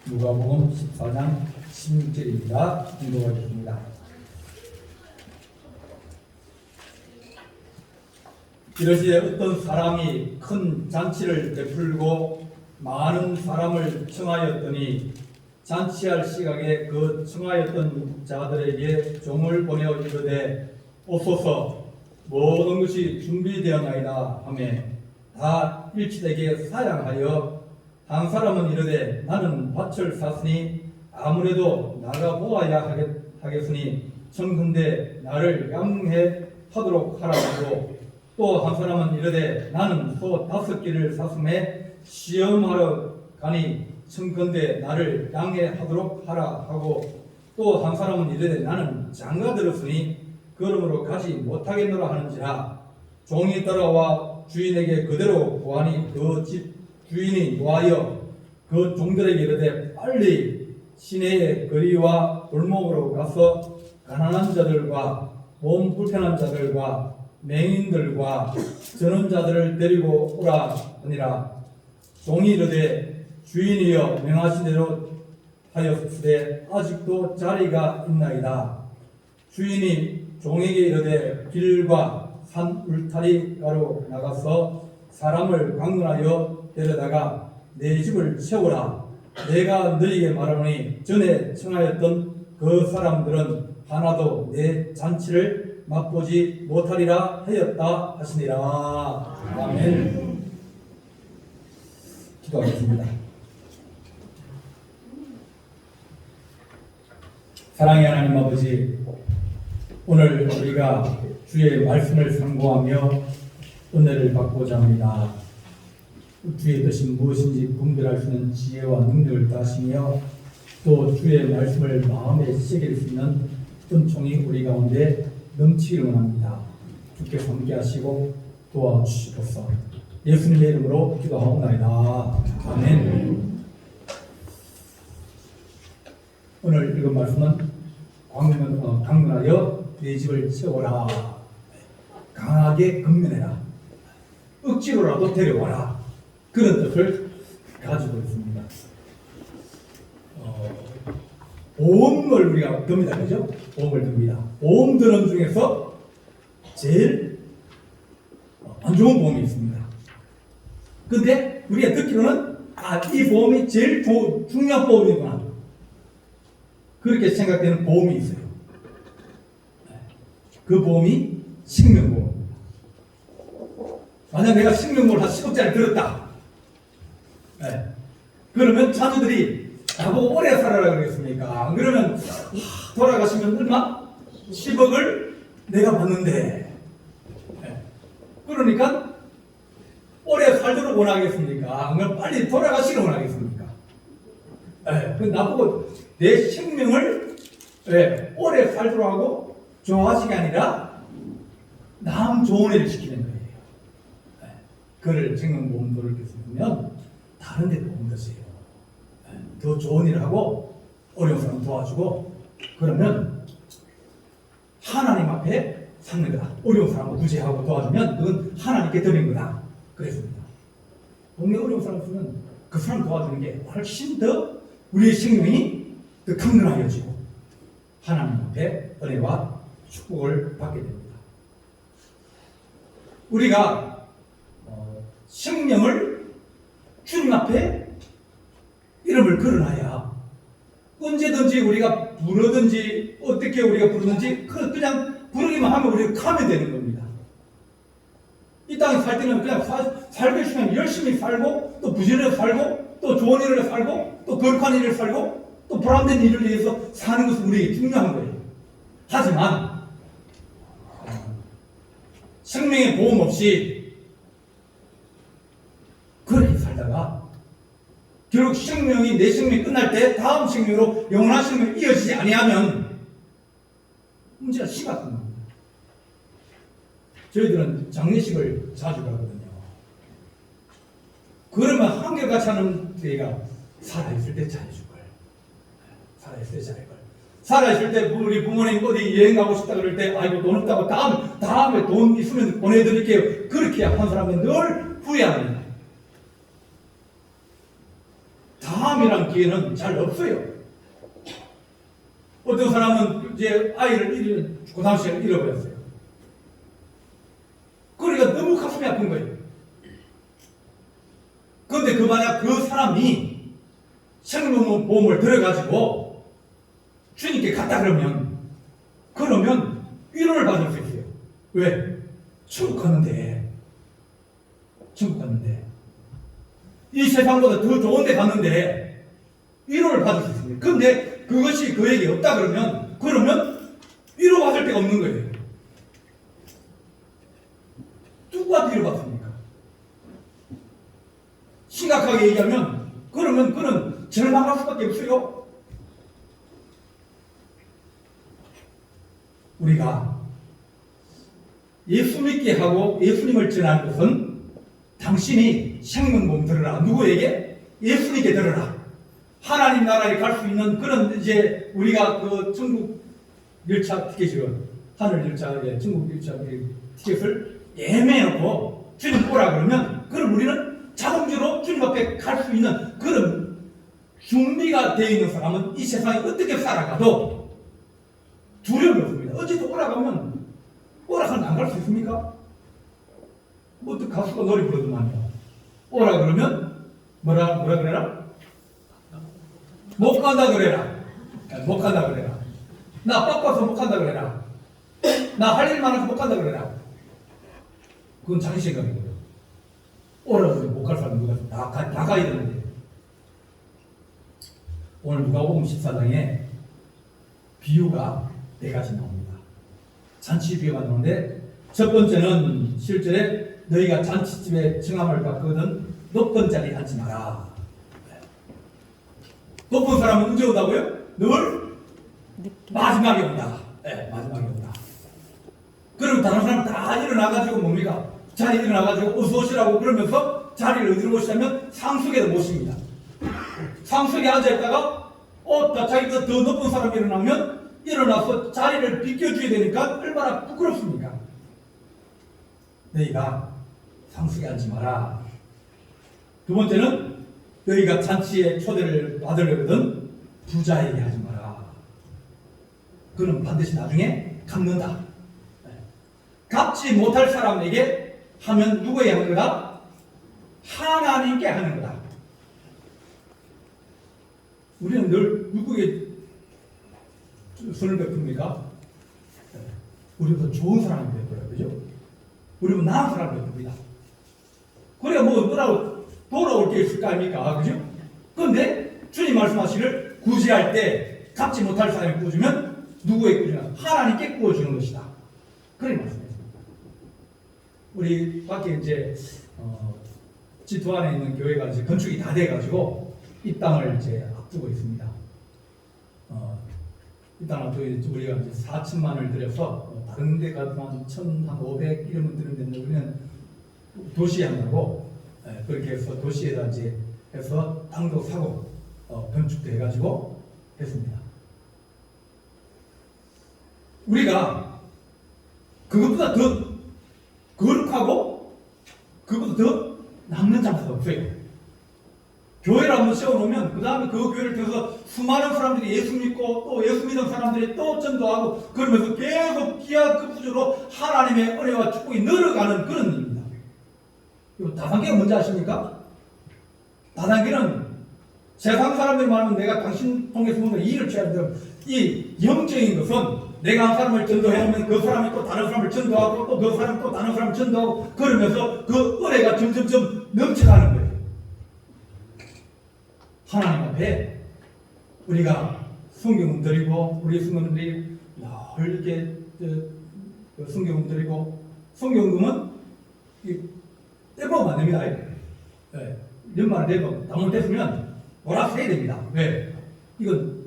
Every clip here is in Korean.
누가복음 14장 16절입니다. 공독하겠습니다. 이러시에 어떤 사람이 큰 잔치를 베풀고 많은 사람을 청하였더니 잔치할 시각에 그 청하였던 자들에게 종을 보내어 이르되 오소서 모든 것이 준비되었나이다 하매 다 일치되게 사양하여 한 사람은 이르되 나는 밭을 샀으니 아무래도 나가 보아야 하겠으니 청컨대 나를 양해 하도록 하라 하고 또 한 사람은 이르되 나는 소 5개를 샀음에 시험하러 가니 청컨대 나를 양해하도록 하라 하고 또 한 사람은 이르되 나는 장가 들었으니 그러므로 가지 못하겠노라 하는지라 종이 따라와 주인에게 그대로 구하니 그 집 주인이 노하여 그 종들에게 이르되 빨리 시내의 거리와 골목으로 가서 가난한 자들과 몸 불편한 자들과 맹인들과 전원자들을 데리고 오라 하니라. 종이 이르되 주인이여 명하신 대로 하였으되 아직도 자리가 있나이다. 주인이 종에게 이르되 길과 산 울타리가로 나가서 사람을 방문하여 데려다가 내 집을 채우라. 내가 너희에게 말하노니 전에 청하였던 그 사람들은 하나도 내 잔치를 맛보지 못하리라 하였다 하시니라. 아멘. 기도하겠습니다. 사랑의 하나님 아버지, 오늘 우리가 주의 말씀을 상고하며 은혜를 받고자 합니다. 주의 뜻이 무엇인지 분별할 수 있는 지혜와 능력을 다하시며 또 주의 말씀을 마음에 새길 수 있는 은총이 우리 가운데 넘치기를 원합니다. 주께서 함께 하시고 도와주시옵소서. 예수님의 이름으로 기도하옵나이다. 아멘. 오늘 읽은 말씀은 강론하여 내 집을 채워라. 강하게 금면해라. 억지로라도 데려와라. 그런 뜻을 가지고 있습니다. 보험을 우리가 듭니다. 그죠? 보험을 듭니다. 보험 드는 중에서 제일 안 좋은 보험이 있습니다. 근데 우리가 듣기로는 이 보험이 제일 중요한 보험이구나. 그렇게 생각되는 보험이 있어요. 그 보험이 생명보험입니다. 만약 내가 생명보험을 한 10억짜리 들었다. 그러면 자녀들이 나보고 오래 살아라 그러겠습니까? 그러면 돌아가시면 얼마? 10억을 내가 받는데 그러니까 오래 살도록 원하겠습니까? 그럼 빨리 돌아가시길 원하겠습니까? 그 나보고 내 생명을 오래 살도록 하고 좋아하시게 아니라 남 좋은 일을 시키는 거예요. 그를 생명보험도를 쓰면 다른 데 도움 되세요. 더 좋은 일을 하고 어려운 사람 도와주고 그러면 하나님 앞에 샀는 거다. 어려운 사람을 구제하고 도와주면 그건 하나님께 드린 거다. 그랬습니다. 동네 어려운 사람 있으면 그 사람 도와주는 게 훨씬 더 우리의 생명이 더 강건하여지고 하나님 앞에 은혜와 축복을 받게 됩니다. 우리가 생명을 주님 앞에 이름을 걸어놔야 언제든지 우리가 부르든지 어떻게 우리가 부르든지 그냥 부르기만 하면 우리가 가면 되는 겁니다. 이 땅에 살 때는 그냥 살고 있으면 열심히 살고 또 부지런히 살고 또 좋은 일을 살고 또 거룩한 일을 살고 또 보람된 일을 위해서 사는 것은 우리에게 중요한 거예요. 하지만 생명의 보험 없이 그렇게 살다가 결국 생명이 내 생명이 끝날 때 다음 생명으로 영원한 생명이 이어지지 아니하면 문제가 심각한 겁니다. 저희들은 장례식을 자주 가거든요. 그러면 한결같이 하는 데가 살아있을 때 잘해줄 거예요. 살아있을 때 잘해줄 거예요. 살아있을 때 우리 부모님 어디 여행 가고 싶다 그럴 때 아이고 돈 없다고 다음에 돈 있으면 보내드릴게요. 그렇게 한 사람은 늘 후회합니다. 다음이란 기회는 잘 없어요. 어떤 사람은 이제 아이를 고등학교 시간에 잃어버렸어요. 그러니까 너무 가슴이 아픈 거예요. 그런데 만약 그 사람이 생명보험을 들어가지고 주님께 갔다 그러면 위로를 받을 수 있어요. 왜? 천국 갔는데 이 세상보다 더 좋은 데 갔는데 위로를 받을 수 있습니다. 그런데 그것이 그에게 없다 그러면 위로받을 데가 없는 거예요. 누구한테 위로받습니까? 심각하게 얘기하면 그러면 그는 절망할 수밖에 없어요. 우리가 예수 믿게 하고 예수님을 전하는 것은 당신이 생명보험 들어라. 누구에게? 예수님께 들어라. 하나님 나라에 갈 수 있는 그런 이제 우리가 그 천국 열차 티켓을 하늘 열차에 천국 열차 티켓을 예매해놓고 주님 오라 그럼 우리는 자동적으로 주님 앞에 갈 수 있는 그런 준비가 되어 있는 사람은 이 세상에 어떻게 살아가도 두려움이 없습니다. 어제도 오라가면 오라가면 안 갈 수 있습니까? 뭐 또 가수가 노래 부르더만요. 오라 그러면 뭐라 그래라? 못 간다 그래라. 나 바빠서 못 간다 그래라. 나 할 일 많아서 못 간다 그래라. 그건 자기 생각이고요. 오라 그러면 못 갈 사람 누가 다 가야 되는데. 오늘 누가복음 14장에 비유가 4가지 나옵니다. 잔치 비유가 나오는데 첫 번째는 실제로 너희가 잔치집에 청함을 받거든 높은 자리에 앉지 마라. 높은 사람은 언제 온다고요? 늘 마지막에 온다. 네, 마지막에 온다. 그럼 다른 사람 다 일어나가지고 뭡니까? 자리에 일어나가지고 어서 오시라고 그러면서 자리를 어디로 모시냐면 상수에도 모십니다. 상수에 앉아있다가 자기가 더 높은 사람이 일어나면 일어나서 자리를 비켜줘야 되니까 얼마나 부끄럽습니까? 너희가 상수에 앉지 마라. 두 번째는 너희가 잔치에 초대를 받으려거든 부자에게 하지 마라. 그는 반드시 나중에 갚는다. 갚지 못할 사람에게 하면 누구에게 하는 거다? 하나님께 하는 거다. 우리는 늘 누구에게 선을 베풉니까? 우리보다 좋은 사람이 베풀어요. 그죠? 우리보다 나은 사람이 베풉니다. 그래야 뭐라고 돌아올 게 있을 거 아닙니까? 그죠? 그런데 주님 말씀하시기를 구제할 때 갚지 못할 사람이 꾸주면 누구에게 꾸주냐? 하나님께 꾸어주는 것이다. 그런 말씀이었습니다. 우리 밖에 이제 지도 안에 있는 교회가 이제 건축이 다 돼가지고 이 땅을 이제 앞두고 있습니다. 이 땅을 우리가 이제 4천만 원을 들여서 다른 데 가도 한 1,500 이러면 드는데 우리는 도시에 한다고 그렇게 해서 도시에다 이제 해서 땅도 사고 건축도 해가지고 했습니다. 우리가 그것보다 더 거룩하고 그것보다 더 남는 장사가 없어요. 교회를 한번 세워놓으면 그 다음에 그 교회를 통해서 수많은 사람들이 예수 믿고 또 예수 믿은 사람들이 또 전도하고 그러면서 계속 기하급수적으로 하나님의 은혜와 축복이 늘어가는 그런 일입니다. 다단계가 뭔지 아십니까? 다단계는 세상 사람들이 말하면 내가 당신 통해서 뭔가 이익을 취하는 이 영적인 것은 내가 한 사람을 전도해오면 그 사람이 또 다른 사람을 전도하고 또 그 사람이 또 다른 사람을 전도하고 그러면서 그 은혜가 점점점 넘쳐가는 거예요. 하나님 앞에 우리가 성경 드리고 우리 성도들이 늘 이렇게 성경 드리고 성경금은 떼먹으면 안 됩니다. 연말 되면 잘못됐으면 뭐라 해야 됩니다. 왜? 이건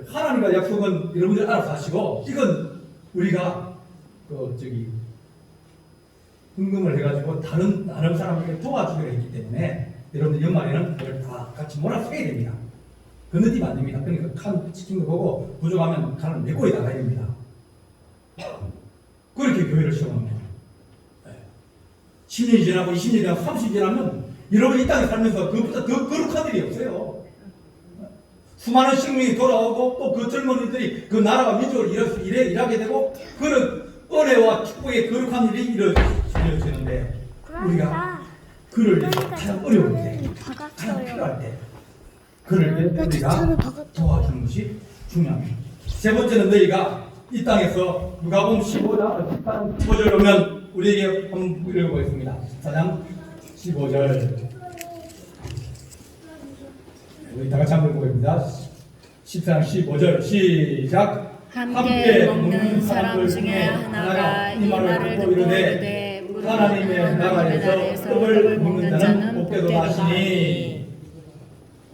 하나님과 약속은 여러분들이 알아서 하시고 이건 우리가 헌금을 해가지고 다른 사람에게 도와주기로 했기 때문에 여러분들 연말에는 그걸 다 같이 몰아서 해야 됩니다. 건너뛰면 안 됩니다. 그러니까 칸 찍힌 거 보고 부족하면 칸을 메고 나가야 됩니다. 그렇게 교회를 시험합니다. 10년이 지나고 20년이 지나고 30년이 지나면 여러분 이 땅에 살면서 그보다 더 거룩한 일이 없어요. 수많은 식민이 돌아오고 또 그 젊은이들이 그 나라와 민족을 일하게 되고 그런 은혜와 축복의 거룩한 일이 이루어지는데 우리가 그를 가장 어려울 때, 가장 필요할 때 그를 우리가 도와주는 것이 중요합니다. 세 번째는 너희가 이 땅에서 누가복음 15장 15절 오면 우리에게 한번 읽어보겠습니다. 14장 15절 우리 다 같이 한번 읽어보겠습니다. 14장 15절 시작. 함께 먹는 사람 중에 하나가 이 말을 듣고 이르되 하나님의 나라에서 떡을 먹는 자는 복되도 하시니.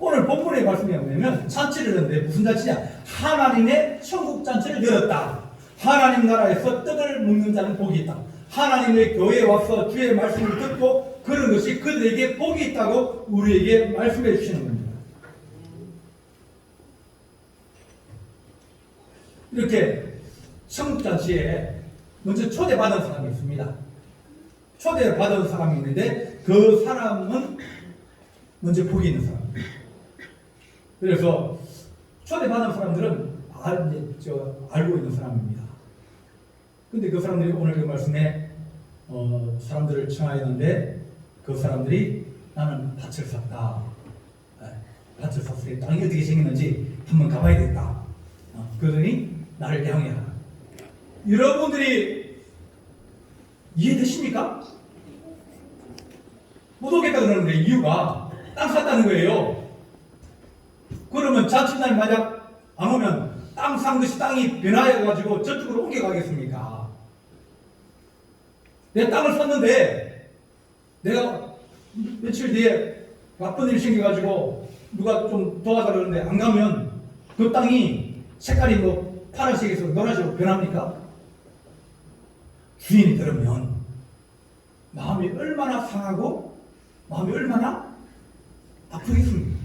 오늘 본문의 말씀이 뭐냐면 잔치를 열었는데 무슨 잔치냐? 하나님의 천국 잔치를 열었다. 하나님 나라에서 떡을 먹는 자는 복이 있다. 하나님의 교회에 와서 주의 말씀을 듣고 그런 것이 그들에게 복이 있다고 우리에게 말씀해 주시는 겁니다. 이렇게 천국잔치에 먼저 초대받은 사람이 있습니다. 초대받은 사람이 있는데 그 사람은 먼저 복이 있는 사람입니다. 그래서 초대받은 사람들은 알고 있는 사람입니다. 근데 그 사람들이 오늘 그 말씀에 사람들을 청하였는데 그 사람들이 나는 밭을 샀다. 밭을 샀으니 땅이 어떻게 생겼는지 한번 가봐야 겠다. 그러더니 나를 향해하라. 여러분들이 이해되십니까? 못 오겠다 그러는데 이유가 땅 샀다는 거예요. 그러면 잔치날 만약 안 오면 땅 산 것이 땅이 변화해가지고 저쪽으로 옮겨가겠습니까? 내 땅을 샀는데 내가 며칠 뒤에 나쁜 일이 생겨가지고 누가 좀 도와달라 그러는데 안 가면 그 땅이 색깔이 뭐 파란색에서 노란색으로 변합니까? 주인이 들으면 마음이 얼마나 상하고 마음이 얼마나 아프겠습니까?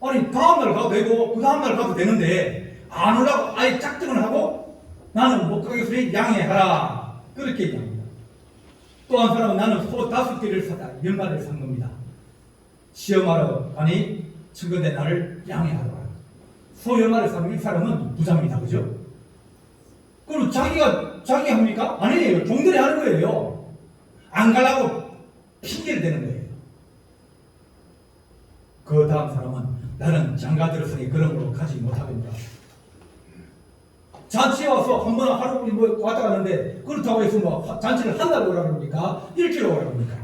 아니 다음날 가도 되고 그 다음날 가도 되는데 안 오라고 아예 짝등을 하고 나는 못 가겠으니 양해하라 그렇게 얘기합니다. 또 한 사람은 나는 소 5개를 샀다 10마리를 산 겁니다. 시험하러 가니 청근대 나를 양해하라. 소 10마리를 사면 이 사람은 부자입니다. 그죠? 그럼 자기 합니까? 아니에요. 종들이 하는 거예요. 안 가려고 핑계를 대는 거예요. 그 다음 사람은 나는 장가 들었으니 그런 걸로 가지 못하겠다. 잔치에 와서 한 번 하루 뭐 왔다 갔는데 그렇다고 해서 뭐 잔치를 한 달을 오라고 합니까? 일주일 오라고 합니까?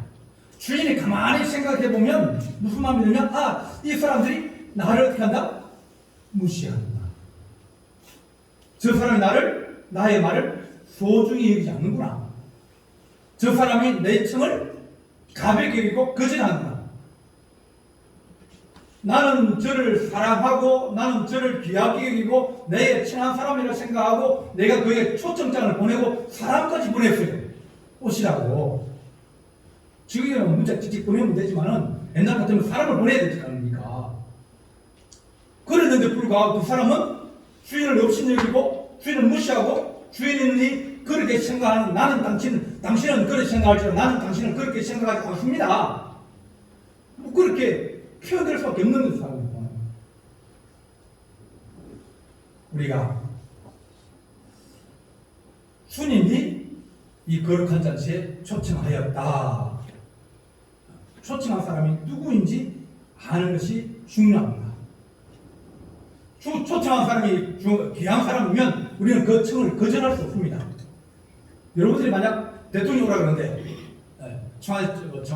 주인이 가만히 생각해 보면 무슨 마음이 드냐? 이 사람들이 나를 어떻게 한다? 무시한다. 저 사람이 나의 말을 소중히 여기지 않는구나. 저 사람이 내 청을 가볍게 여기고 거절하는구나. 나는 저를 사랑하고 나는 저를 귀하게 여기고 내 친한 사람이라 생각하고 내가 그에게 초청장을 보내고 사람까지 보냈어요. 오시라고. 지금은 문자 직접 보내면 되지만은 옛날 같으면 사람을 보내야 되지 않습니까? 그랬는데 불구하고 그 사람은 주인을 업신여기고 주인을 무시하고 주인이 그렇게 생각하는 나는 당신은 그렇게 생각할지라도 나는 당신은 그렇게 생각하지 않습니다. 뭐 그렇게 표현될 수밖에 없는 사람입니다. 우리가 주님이 이 거룩한 잔치에 초청하였다. 초청한 사람이 누구인지 아는 것이 중요합니다. 초청한 사람이 귀한 사람이면 우리는 그 청을 거절할 수 없습니다. 여러분들이 만약 대통령이 오라 그러는데 청와대가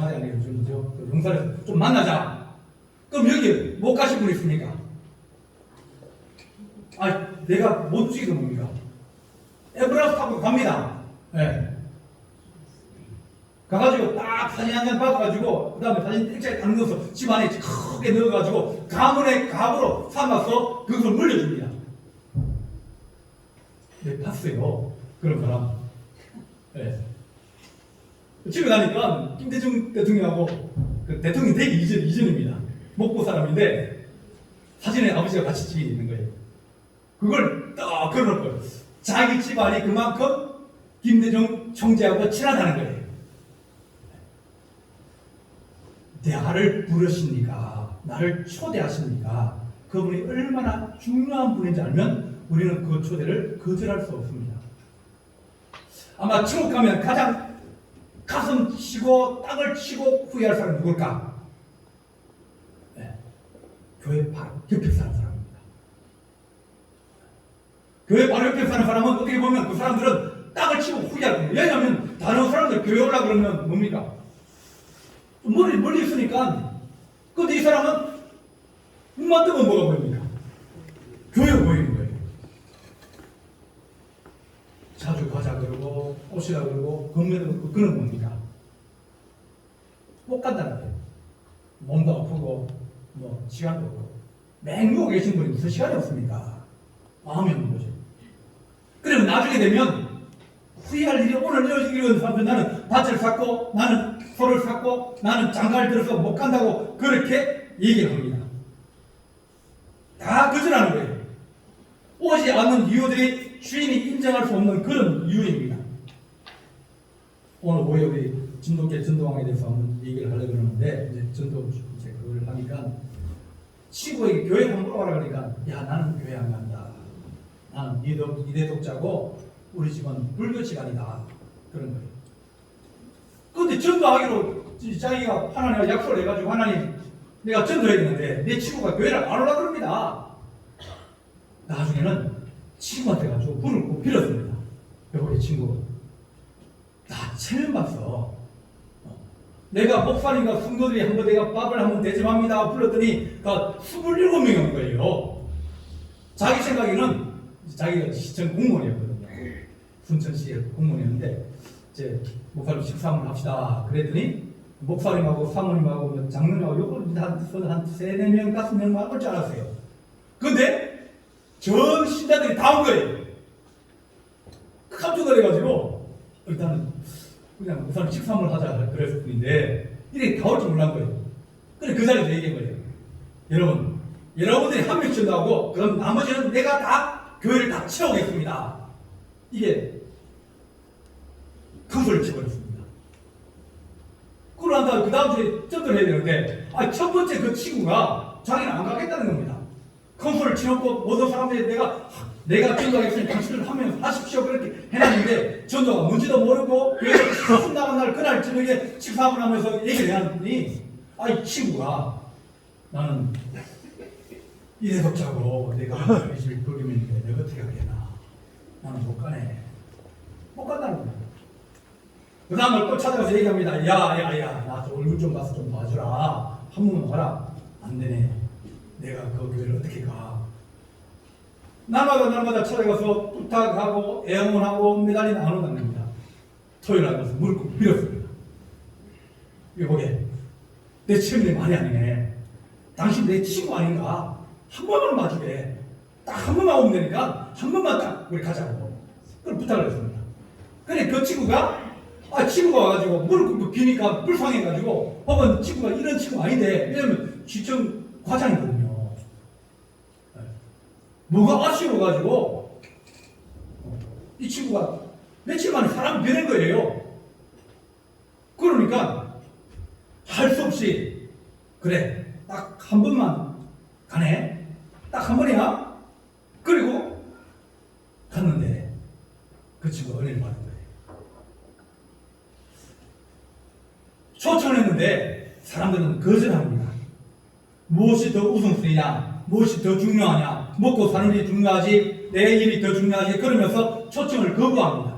아니라 그 용산에서 좀 만나자. 그럼 여기 못 가실 분 있습니까? 내가 못 죽이도 뭡니까? 에브라스 타고 갑니다. 네. 가가지고 딱 사진 한 장 받아가지고 그 다음에 사진 일자리 딱 넣어서 집 안에 크게 넣어가지고 가문의 갑으로 삼아서 그것을 물려줍니다. 네, 봤어요. 그런 사람. 네. 집에 가니까 김대중 대통령하고 그 대통령 되기 이전입니다. 목포 사람인데 사진에 아버지가 같이 집에 있는 거예요. 그걸 딱 걸어놓고 자기 집안이 그만큼 김대중 총재하고 친하다는 거예요. 나를 부르십니까? 나를 초대하십니까? 그분이 얼마나 중요한 분인지 알면 우리는 그 초대를 거절할 수 없습니다. 아마 천국 가면 가장 가슴 치고 땅을 치고 후회할 사람이 누굴까? 네. 교회 바로 옆에 사는 사람입니다. 교회 바로 옆에 사는 사람은 어떻게 보면 그 사람들은 땅을 치고 후회할 겁니다. 왜냐하면 다른 사람들 교회 오려고 그러면 뭡니까? 멀리 있으니까. 근데 이 사람은 눈만 뜨면 뭐가 보입니까? 교회가 보이는 거예요. 자주 가자 그러고 오시라 그러고 건면도 그는 뭡니까? 못 간다는 거예요. 몸도 아프고 뭐 시간도 없고 맹고 계신 분이 무슨 시간이 없습니까? 마음이 없는 거죠. 그러면 나중에 되면 후회할 일이 오늘 이런 사람들 나는 밭을 샀고 나는 소를 샀고 나는 장가를 들어서 못 간다고 그렇게 얘기를 합니다. 다 거절하는 거예요. 오지 않는 이유들이 주인이 인정할 수 없는 그런 이유입니다. 오늘 오후에 우리 진돗개 전도왕에 대해서 한번 얘기를 하려고 그러는데 이제 전도 이제 그걸 하니까 친구에게 교회 한번 오라 그러니까 야 나는 교회 안 간다. 나는 이대 독자고 우리 집은 불교 집안이다. 그런 거예요. 그런데 전도하기로 자기가 하나님과 약속을 해가지고 하나님 내가 전도해야겠는데 내 친구가 교회를 안 오라 그럽니다. 나중에는 친구한테 가지고 불을 꼭 빌었습니다. 여보게 친구 나 처음 봤어. 내가 목사님과 성도들이 한번 내가 밥을 한번 대접합니다 불렀더니 27명이 온 거예요. 자기 생각에는 자기가 시청 공무원이었거든요. 순천시에 공무원이었는데 이제 목사님 식사 한번 합시다 그랬더니 목사님하고 사모님하고 장로님하고 요걸 한 3, 4명, 5명만 올 줄 알았어요. 근데 전 신자들이 다 온 거예요. 깜짝 놀래가지고 일단은 그냥 목사님 식사 한번 하자 그랬을 뿐인데 이렇게 다 올 줄 몰란 거예요. 그래 그 자리에서 얘기한 거예요. 여러분들이 한 명씩 전도하고 그럼 나머지는 내가 다 교회를 다 채우겠습니다. 이게 큰 소리를 쳐버렸습니다. 그러고 난 다음에 그 다음 주에 전도를 해야 되는데 첫 번째 그 친구가 자기는 안 가겠다는 겁니다. 큰 소리를 치놓고 모든 사람들이 내가 전도하겠으니 당신을 하면 하십시오 그렇게 해놨는데 전도가 뭔지도 모르고 처음 나간 날 그날 저녁에 식사를 하면서 얘기를 해놨더니 이 친구가 나는 이래 독자고 내가 예수를 불기면인데 내가 어떻게 하겠나 나는 못 가네. 못 간다는 거예요. 그 다음을 또 찾아가서 얘기합니다. 야, 나 얼굴 좀 봐서 좀 봐주라. 한 번만 와라. 안 되네. 내가 그 교회를 어떻게 가. 날마다 찾아가서 부탁하고 애원하고 매달리는 안 온다는 겁니다. 토요일 날 가서 무릎 꿇고 빌었습니다. 이거 보게. 내 체면이 많이 아니네. 당신 내 친구 아닌가? 한 번만 봐주게. 딱 한 번만 오면 되니까 한 번만 딱 우리 가자고. 그걸 부탁을 했습니다. 근데 그 친구가 친구가 와가지고 무릎 꿇고 비니까 불쌍해가지고 혹은 친구가 이런 친구 아닌데 왜냐면 지청 과장이거든요. 뭐가 아쉬워가지고 이 친구가 며칠 만에 사람이 되는 거예요. 그러니까 할 수 없이 그래 딱 한 번만 가네. 딱 한 번이야. 그리고 갔는데 그 친구가 은혜를 받은 거예요. 초청을 했는데 사람들은 거절합니다. 무엇이 더 우선순위냐, 무엇이 더 중요하냐, 먹고 사는 일이 중요하지 내 일이 더 중요하지 그러면서 초청을 거부합니다.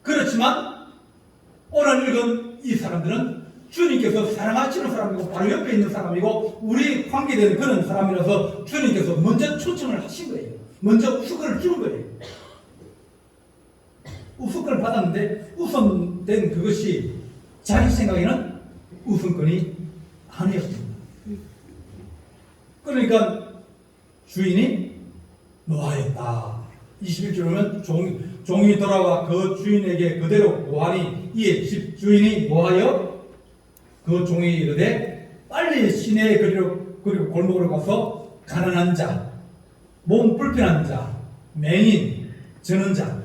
그렇지만 오늘 읽은 이 사람들은 주님께서 사랑하시는 사람이고 바로 옆에 있는 사람이고 우리 관계되는 그런 사람이라서 주님께서 먼저 초청을 하신 거예요. 먼저 우선권을 주는 거예요. 우선권을 받았는데 우선된 그것이 자기 생각에는 우선권이 아니었습니다. 그러니까 주인이 노하였다. 21절 보면 종이 돌아와 그 주인에게 그대로 고하니 이에 집 주인이 노하여 그 종이 이르되 빨리 시내에 그리고 골목으로 가서 가난한 자, 몸 불편한 자, 맹인, 저는 자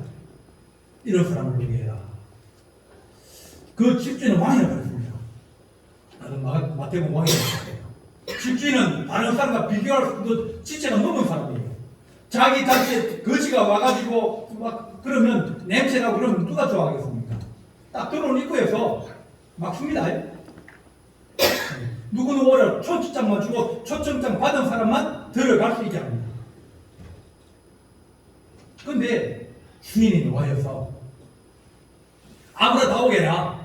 이런 사람을 오게 해라. 그 집주인은 망해버렸습니다. 마태복음 왕이 집주인은 다른 사람과 비교할 수도 지체가 넘은 사람이에요. 자기 자체에 거지가 와가지고 막 그러면 냄새나고 그러면 누가 좋아하겠습니까? 딱 들어온 입구에서 막 씁니다. 누구는 오히려 초청장만 주고 초청장 받은 사람만 들어갈 수 있게 합니다. 근데 주인이 와서 아무나 다 오게라.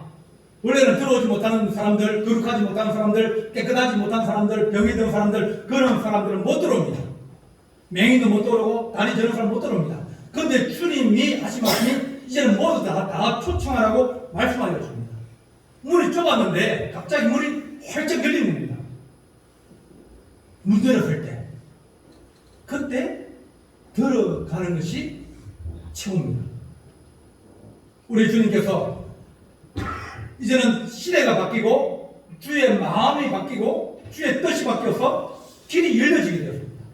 원래는 들어오지 못하는 사람들, 거룩하지 못하는 사람들, 깨끗하지 못한 사람들, 병이 든 사람들, 그런 사람들은 못 들어옵니다. 맹인도 못 들어오고 다리 저는 사람 못 들어옵니다. 근데 주님이 하신 말씀이 이제는 모두 다 초청하라고 말씀하여 줍니다. 문이 좁았는데 갑자기 문이 활짝 열리는 겁니다. 문 열었을 때 그때 들어가는 것이 최고입니다. 우리 주님께서 이제는 시대가 바뀌고 주의 마음이 바뀌고 주의 뜻이 바뀌어서 길이 열려지게 되었습니다.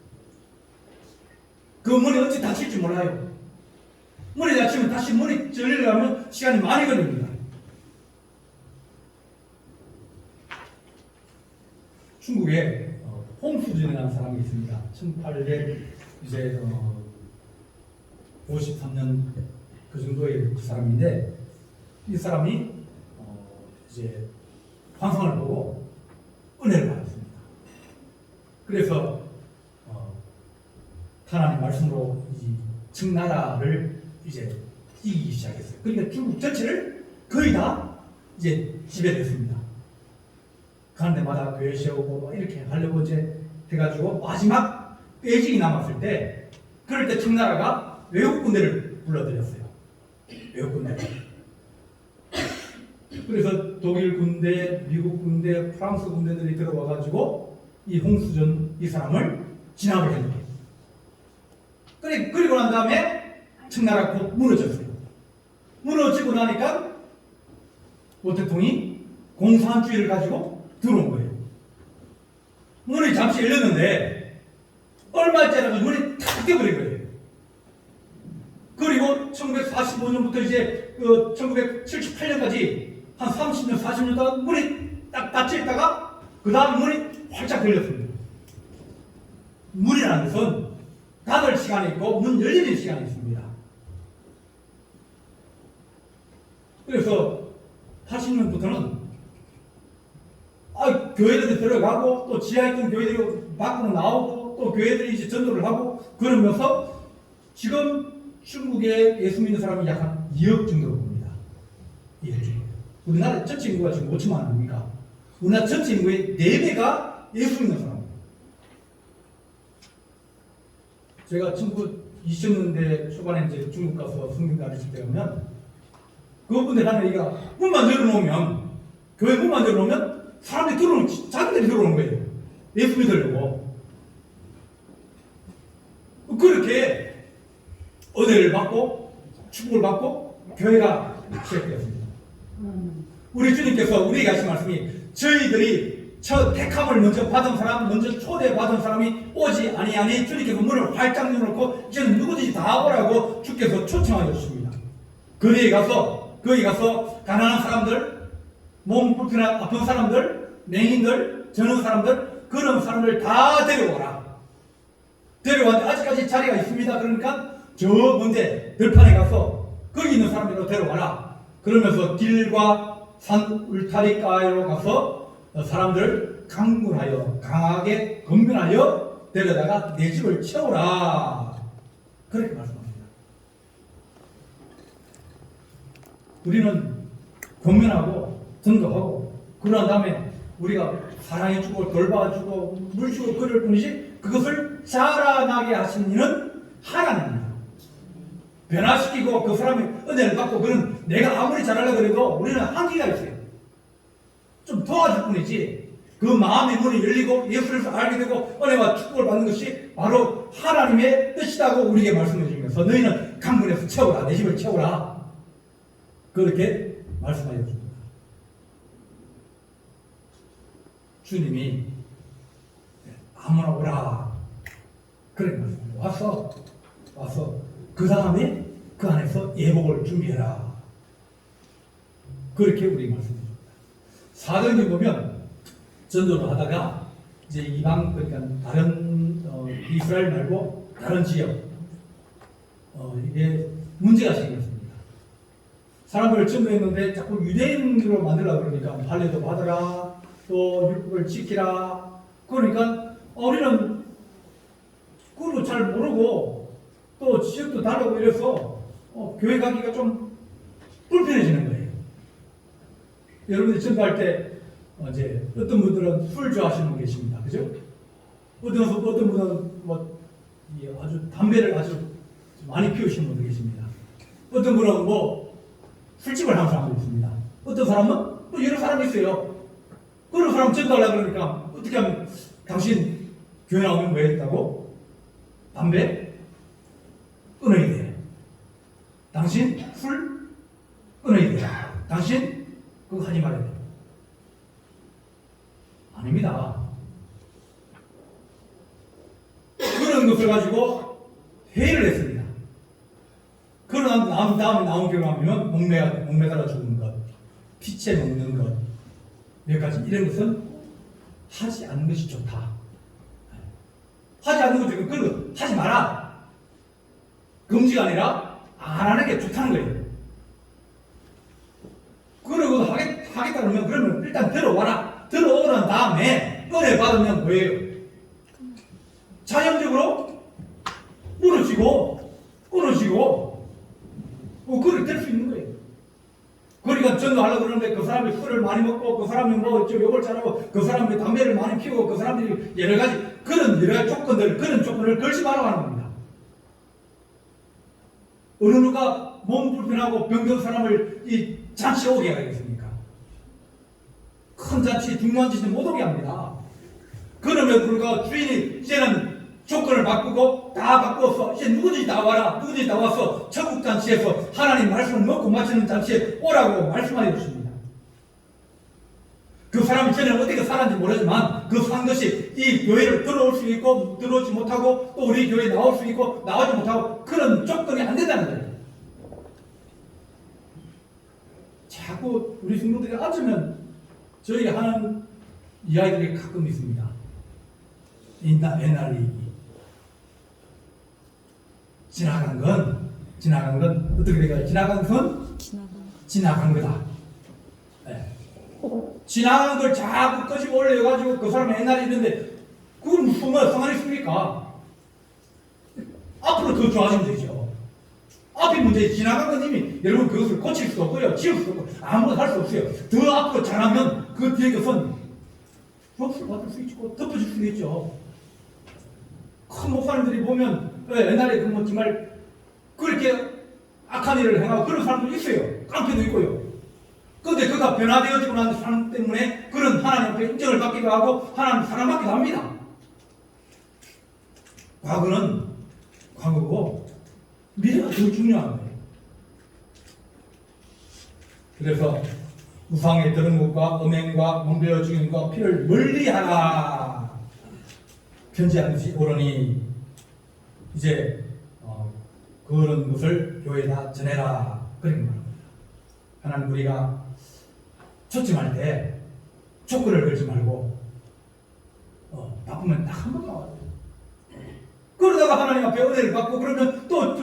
그 문이 어찌 닫힐지 몰라요. 문이 닫히면 다시 문이 열리려면 시간이 많이 걸립니다. 중국에 홍수진이라는 사람이 있습니다. 1853년 그 정도의 그 사람인데 이 사람이 이제 환상을 보고 은혜를 받았습니다. 그래서 하나님 말씀으로 이 청나라를 이제 이기기 시작했어요. 그러니까 중국 전체를 거의 다 이제 지배됐습니다. 가는 데마다 교회 세우고 이렇게 하려고 이제 해가지고 마지막 베이징이 남았을 때 그럴 때 청나라가 외국 군대를 불러들였어요. 외국 군대. 그래서 독일 군대, 미국 군대, 프랑스 군대들이 들어와가지고 이 홍수전 이 사람을 진압을 했는데 그리고 난 다음에 청나라가 곧 무너졌어요. 무너지고 나니까 모태통이 공산주의를 가지고 들어온 거예요. 문이 잠시 열렸는데 얼마 있지 문이 탁 깨버린 거예요. 그리고 1945년부터 이제 1978년까지 한 30년, 40년 동안 문이 딱 닫혀 있다가 그 다음 문이 활짝 열렸습니다. 문이라는 것은 닫을 시간이 있고 문 열리는 시간이 있습니다. 그래서 80년부터는 교회들이 들어가고 또 지하에 있던 교회들이 밖으로 나오고 또 교회들이 이제 전도를 하고 그러면서 지금 중국에 예수 믿는 사람이 약 한 2억 정도로 봅니다. 2억 정도. 우리나라 전체 인구가 지금 5천만 아닙니까? 우리나라 전체 인구의 4배가 예수 믿는 사람입니다. 제가 2000년대 초반에 이제 중국 가서 성경 가르칠 때 보면 그분들 하는 얘기가 문만 열어놓으면 교회 문만 열어놓으면 사람들이 들어오는 자기들이 들어오는 거예요. 예수 믿으려고. 그렇게 은혜를 받고 축복을 받고 교회가 시작되었습니다. 우리 주님께서 우리에게 하신 말씀이 저희들이 저 택함을 먼저 받은 사람, 먼저 초대받은 사람이 오지 아니하니 주님께서 문을 활짝 열어놓고 이제는 누구든지 다 오라고 주께서 초청하여 주십니다. 거기 가서 가난한 사람들, 몸 불편한 아픈 사람들, 맹인들, 저는 사람들, 그런 사람들 다 데려오라. 데려왔는데 아직까지 자리가 있습니다. 그러니까 저 먼데 들판에 가서 거기 있는 사람들로 데려와라. 그러면서 길과 산 울타리가로 가서 사람들 강군하여 강하게 건면하여 데려다가 내 집을 채우라. 그렇게 말씀합니다. 우리는 건면하고 전도하고 그러한 다음에 우리가 사랑해주고 돌봐주고 물주고 그럴 뿐이지 그것을 자라나게 하시는 이는 하나님입니다. 변화시키고 그 사람이 은혜를 받고 그는 내가 아무리 잘하려고 해도 우리는 한계가 있어요. 좀 도와줄 뿐이지 그 마음의 문이 열리고 예수를 알게 되고 은혜와 축복을 받는 것이 바로 하나님의 뜻이라고 우리에게 말씀해 주면서 너희는 강군에서 채우라. 내 집을 채우라. 그렇게 말씀하여 줍니다. 주님이 아무나 오라. 그렇게 말씀합니다. 와서 그 다음에 그 안에서 예복을 준비해라. 그렇게 우리 말씀드립니다. 사도행전 보면 전도를 하다가 이제 이방 그러니까 다른 이스라엘 말고 다른 지역 이게 문제가 생겼습니다. 사람들을 전도했는데 자꾸 유대인으로 만들려고 그러니까 할례도 받으라 또 율법을 지키라 그러니까 우리는 그걸 잘 모르고 또 지역도 다르고 이래서 교회 가기가 좀 불편해지는 거예요. 여러분들이 전도할 때 이제 어떤 분들은 술 좋아하시는 분 계십니다. 그죠? 어떤 분은 뭐 아주 담배를 아주 많이 피우시는 분도 계십니다. 어떤 분은 뭐 술집을 하는 사람도 있습니다. 어떤 사람은 또 여러 사람이 있어요. 그런 사람 전도하려고 그러니까 어떻게 하면 당신 교회 나오면 뭐 했다고? 담배 끊어야 돼. 당신 술 끊어야 돼. 당신 그거 하지 말아야 돼. 아닙니다. 그런 것을 가지고 회의를 했습니다. 그러나 다음에 나온 결과는 목매달아 죽는 것, 피채 먹는 것, 몇 가지 이런 것은 하지 않는 것이 좋다. 하지 않는 것이 좋고 그런 거 하지 마라. 금지가 아니라 안 하는 게 좋다는 거예요. 그러고 하겠다 그러면 일단 들어와라. 들어오고 난 다음에 은혜 받으면 뭐예요? 자연적으로 끊어지고 그렇게 될 수 있는 거예요. 그러니까 전도하려고 그러는데 그 사람이 술을 많이 먹고 그 사람이 뭐 욕을 잘하고 그 사람이 담배를 많이 피우고 그 사람들이 여러 가지 그런 조건을 걸지 말라고 하는 겁니다. 어느 누가 몸 불편하고 병든 사람을 이 잔치에 오게 하겠습니까? 큰 잔치, 중요한 짓은 못 오게 합니다. 그러면 우리가 주인이 이제는 조건을 바꾸고 다 바꿔서 이제 누구든지 다 와라. 누구든지 다 와서 천국 잔치에서 하나님 말씀을 먹고 마치는 잔치에 오라고 말씀하여 주십니다. 그 사람이 전에는 어떻게 살았는지 모르지만 그 산 것이 이 교회를 들어올 수 있고 들어오지 못하고 또 우리 교회에 나올 수 있고 나오지 못하고 그런 조건이 안 된다는 거예요. 자꾸 우리 성도들이 앉으면 저희 하는 이야기들이 가끔 있습니다. 옛날 얘기. 지나간 건 어떻게 될까요? 지나간 거다. 네. 지나간 걸 자꾸 끄집어 올려가지고 그 사람 옛날에 있는데 그건 무슨 말 상관이 있습니까? 앞으로 더 좋아지면 되죠. 앞이 문제 지나간 건 이미 여러분 그것을 고칠 수 없고요. 지울 수 없고 아무것도 할 수 없어요. 더 앞으로 잘하면 그 뒤에 것은 복수를 받을 수 있고 덮어질 수 있죠. 큰 목사님들이 보면 옛날에 그 뭐 정말 그렇게 악한 일을 행하고 그런 사람도 있어요. 깡패도 있고요. 그런데 그가 변화되어지고 난 사람 때문에 그런 하나님 앞에 인정을 받기도 하고 하나님 사랑받기도 합니다. 과거는 과거고 미래가 더 중요한 거예요. 그래서 우상에 드는 것과 음행과 몸베어 죽임과 피를 멀리하라 편지하는 것이 옳으니 이제 그런 것을 교회에다 전해라 그런 말입니다. 하나님 우리가 초청할 때 조건을 걸지 말고 바쁘면 딱 한 번 나와요. 그러다가 하나님 앞에 은혜를 받고 그러면 또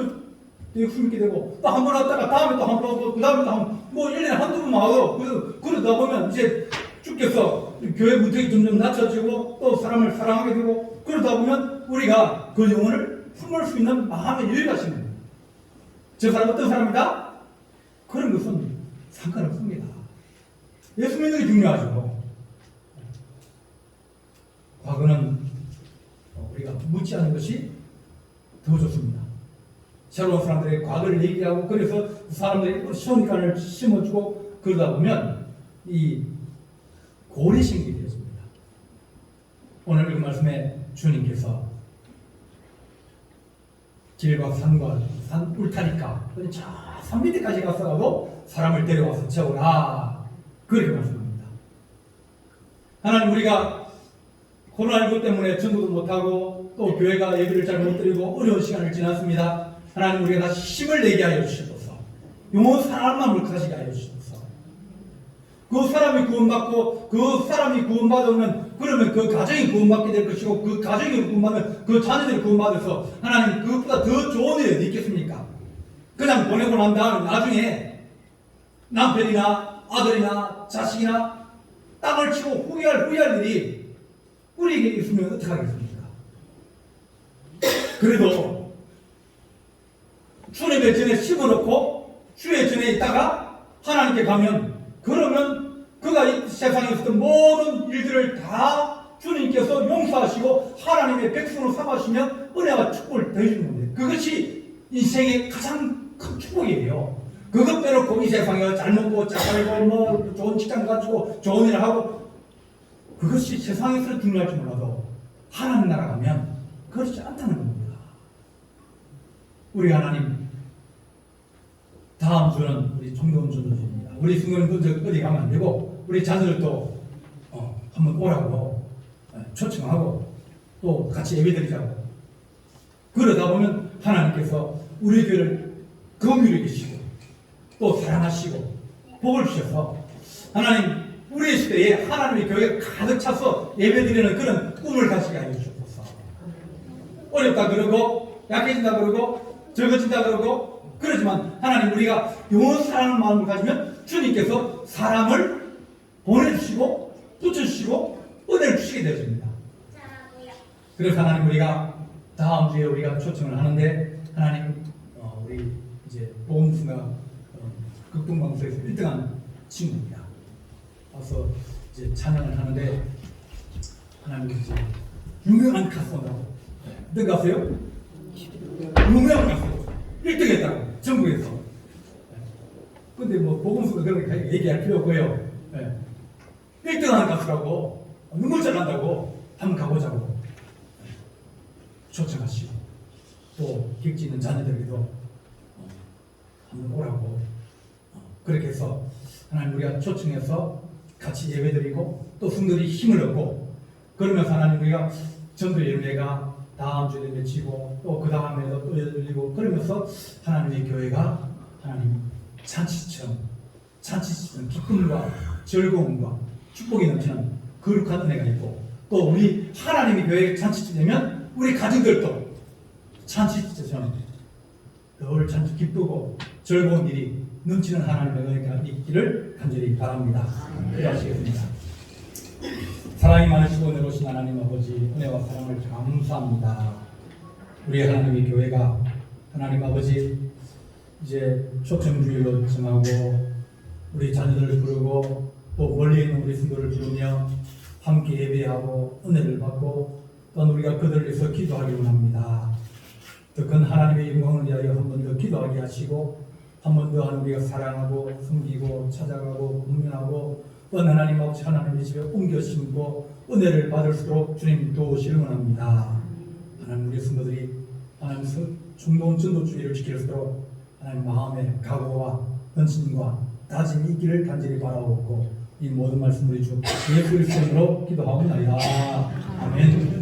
숨게 되고 또 한 번 왔다가 다음에 또 한 번 오고 그 다음에 또 한 번 뭐 1년에 한두 번 와도 그러다 보면 이제 주께서 교회 무턱이 점점 낮춰지고 또 사람을 사랑하게 되고 그러다 보면 우리가 그 영혼을 품을 수 있는 마음의 여유가 생깁니다. 저 사람 어떤 사람이다? 그런 것은 상관없습니다. 예수 믿는 게 중요하죠. 과거는 우리가 묻지 않는 것이 더 좋습니다. 새로운 사람들의 과거를 얘기하고 그래서 사람들이 시원간을 심어주고 그러다 보면 이 골이 생기게 되었습니다. 오늘 이 말씀에 주님께서 길과 산과 산 울타리가 저 산 밑에까지 가서라도 사람을 데려와서 채우라 그렇게 말씀합니다. 하나님 우리가 코로나19 때문에 전도도 못하고 또 교회가 예배를 잘 못 드리고 어려운 시간을 지났습니다. 하나님 우리가 다시 힘을 내게 하여 주시옵소서. 영혼 사람만 물가시게 하여 주시옵소서. 그 사람이 구원받고 그 사람이 구원받으면 그러면 그 가정이 구원받게 될 것이고 그 가정이 구원받으면 그 자녀들이 구원받아서 하나님 그것보다 더 좋은 일이 어디 있겠습니까? 그냥 보내고 난 다음 나중에 남편이나 아들이나 자식이나 땅을 치고 후회할 일이 우리에게 있으면 어떡하겠습니까? 그래도 주님의 전에 심어놓고 주의 전에 있다가 하나님께 가면 그러면 그가 이 세상에 있었던 모든 일들을 다 주님께서 용서하시고 하나님의 백성으로 삼으시면 은혜와 축복을 더해주는 겁니다. 그것이 인생의 가장 큰 축복이에요. 그것 빼놓고 이 세상에 잘 먹고 잘 살고 뭐 좋은 직장 가지고 좋은 일을 하고 그것이 세상에서 중요할지 몰라도 하나님 나라 가면 그렇지 않다는 겁니다. 우리 하나님 다음 주는 우리 총동 전도주입니다. 우리 승원도 어디 가면 안 되고 우리 자녀들도 한번 오라고 초청하고 또 같이 예배드리자고 그러다 보면 하나님께서 우리 교회를 긍휼히 계시고 또 사랑하시고 복을 주셔서 하나님 우리 시대에 하나님의 교회가 가득 차서 예배드리는 그런 꿈을 가지게 하여 주옵소서. 어렵다 그러고 약해진다 그러고 적어진다 그러고 그러지만 하나님 우리가 영원 사랑하는 마음을 가지면 주님께서 사람을 보내주시고 붙여주시고 은혜를 주시게 되어집니다. 그래서 하나님 우리가 다음 주에 우리가 초청을 하는데 하나님 우리 이제 보험수가 극동방송에서 1등한 친구입니다. 와서 이제 찬양을 하는데 하나님 이제 유명한 가수라고 어떤 가수요? 유명한 가수 1등 했다고 전국에서. 근데 뭐 보험수가 그런 거 얘기할 필요 없고요. 1등하는 가수라고 눈물 잘 난다고 한번 가보자고 초청하시고 또 객지 있는 자녀들에게도 한번 오라고 그렇게 해서 하나님 우리가 초청해서 같이 예배드리고 또 성도들이 힘을 얻고 그러면서 하나님 우리가 전도 예배가 다음 주에 맺히고 또 그 다음에도 또 열리고 그러면서 하나님의 교회가 하나님 잔치처럼 기쁨과 즐거움과 축복이 넘치는 거룩한 은혜가 있고 또 우리 하나님의 교회에 잔치치 되면 우리 가정들도 잔치처럼 늘 잔치 기쁘고 즐거운 일이 넘치는 하나님의 은혜가 있기를 간절히 바랍니다. 기도하시겠습니다. 사랑이 많으시고 은혜로우신 하나님 아버지 은혜와 사랑을 감사합니다. 우리 하나님의 교회가 하나님 아버지 이제 초청주일로 정하고 우리 자녀들을 부르고 또 멀리 있는 우리 성도를 부르며 함께 예배하고 은혜를 받고 또한 우리가 그들을 위해서 기도하기 원합니다. 더 큰 하나님의 영광을 위하여 한 번 더 기도하게 하시고 한 번 더 우리가 사랑하고 섬기고 찾아가고 공면하고 또 하나님 아버지 하나님의 집에 옮겨 심고 은혜를 받을 수 있도록 주님 도우시길 원합니다. 하나님 우리 성도들이 하나님 중동 전도주의를 지킬 수 있도록 하나님 마음의 각오와 헌신과 다짐이 있기를 간절히 바라옵고 이 모든 말씀 우리 주 예수 그리스도로 기도하옵나이다. 아멘.